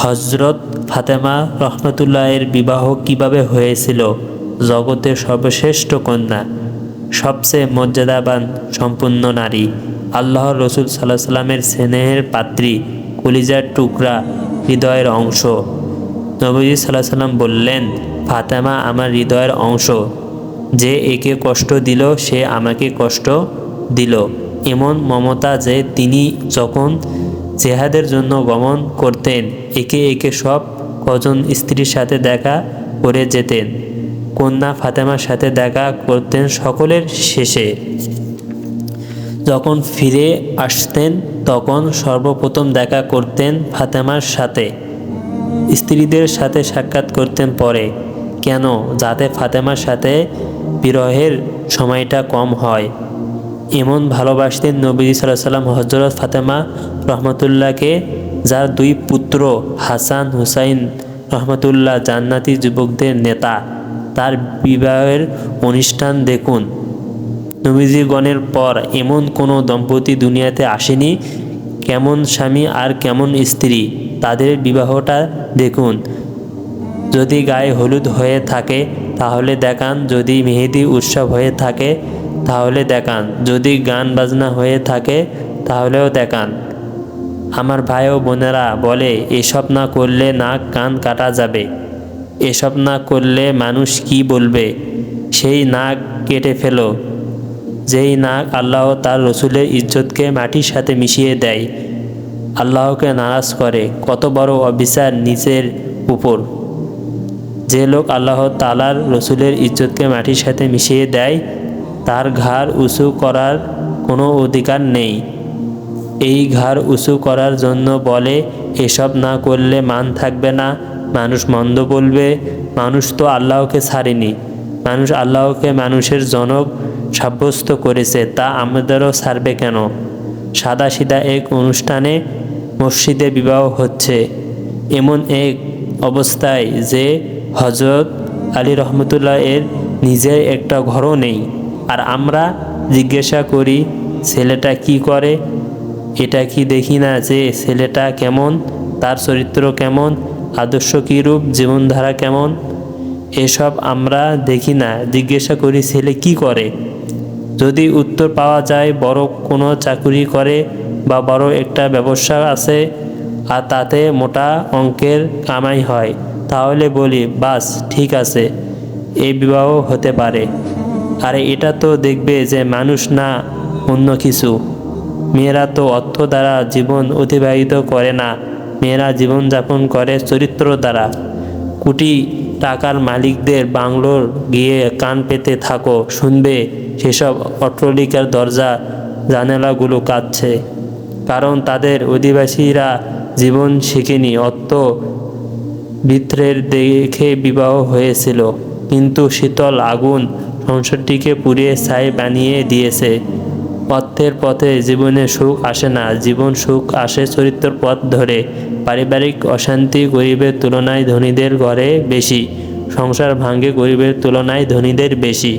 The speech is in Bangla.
হযরত ফাতেমা রহমতুল্লাহের বিবাহ কিভাবে হয়েছিল? জগতের সর্বশ্রেষ্ঠ কন্যা, সবচেয়ে মর্যাদাবান সম্পন্ন নারী, আল্লাহর রসুল সাল্লাল্লাহু আলাইহি সাল্লামের স্নেহের পাত্রী, কলিজার টুকরা, হৃদয়ের অংশ। নবীজি সাল্লাল্লাহু আলাইহি সাল্লাম বললেন, ফাতেমা আমার হৃদয়ের অংশ। যে একে কষ্ট দিল সে আমাকে কষ্ট দিল। এমন মমতা যে তিনি যখন জেহাদের জন্য গমন করতেন একে একে সব কজন স্ত্রীর সাথে দেখা করে যেতেন। কন্যা ফাতেমার সাথে দেখা করতেন সকলের শেষে। যখন ফিরে আসতেন তখন সর্বপ্রথম দেখা করতেন ফাতেমার সাথে। স্ত্রীদের সাথে সাক্ষাৎ করতেন পরে। কেন? যাতে ফাতেমার সাথে বিরহের সময়টা কম হয়। এমন ভালোবাসতেন নবী সাল্লাল্লাহু আলাইহি সাল্লাম হযরত ফাতেমা রহমতুল্লাহকে, যার দুই পুত্র হাসান হুসাইন রহমতুল্লাহ জান্নাতি যুবকদের নেতা। তার বিবাহের অনুষ্ঠান দেখুন। নবীজিগণের পর এমন কোনো দম্পতি দুনিয়াতে আসেনি। কেমন স্বামী আর কেমন স্ত্রী, তাদের বিবাহটা দেখুন। যদি গায়ে হলুদ হয়ে থাকে তাহলে দেখান, যদি মেহেদি উৎসব হয়ে থাকে তাহলে দেখান, যদি গান বাজনা হয়ে থাকে তাহলেও দেখান। আমার ভাই ও বোনেরা বলে, এসব না করলে নাক কান কাটা যাবে, এসব না করলে মানুষ কি বলবে। সেই নাক কেটে ফেলো যেই নাক আল্লাহ তার রসুলের ইজ্জতকে মাটির সাথে মিশিয়ে দেয়, আল্লাহকে নারাজ করে। কত বড় অবিচার নিজের উপর। যে লোক আল্লাহ তাআলার রসুলের ইজ্জতকে মাটির সাথে মিশিয়ে দেয় তার ঘাড় উঁচু করার কোনো অধিকার নেই। এই ঘাড় উঁচু করার জন্য বলে, এসব না করলে মান থাকবে না, মানুষ মন্দ বলবে। মানুষ তো আল্লাহকে ছাড়েনি, মানুষ আল্লাহকে মানুষের জনক সাব্যস্ত করেছে, তা আমাদেরও ছাড়বে কেন? সাদাসিধা এক অনুষ্ঠানে মসজিদে বিবাহ হচ্ছে, এমন এক অবস্থায় যে হযরত আলী রহমতুল্লাহ এর নিজের একটা ঘরও নেই। আর আমরা জিজ্ঞাসা করি, ছেলেটা কি করে? এটা কি দেখি না যে ছেলেটা কেমন, তার চরিত্র কেমন, আদর্শ কীরূপ, জীবনধারা কেমন? এসব আমরা দেখি না, জিজ্ঞাসা করি ছেলে কি করে। যদি উত্তর পাওয়া যায় বড় কোনো চাকুরি করে বা বড় একটা ব্যবসা আছে আর তাতে মোটা অঙ্কের কামাই হয়, তাহলে বলি বাস ঠিক আছে, এই বিবাহ হতে পারে। আরে এটা তো দেখবে যে মানুষ না অন্য কিছু। মেয়েরা তো অর্থ দ্বারা জীবন অতিবাহিত করে না, মেয়েরা জীবনযাপন করে চরিত্র দ্বারা। কোটি টাকার মালিকদের বাংলোর গিয়ে কান পেতে থাকো, শুনবে সেসব অট্টালিকার দরজা জানালাগুলো কাঁদছে, কারণ তাদের অধিবাসীরা জীবন শিখেনি, অর্থ বৃত্তের দেখে বিবাহ হয়েছিল। কিন্তু শীতল আগুন সংসারটিকে পুড়িয়ে ছাই বানিয়ে দিয়েছে। অর্থের পথে জীবনে সুখ আসে না, জীবন সুখ আসে চরিত্র পথ ধরে। পারিবারিক অশান্তি গরিবের তুলনায় ধনীদের ঘরে বেশি, সংসার ভাঙে গরিবের তুলনায় ধনীদের বেশি।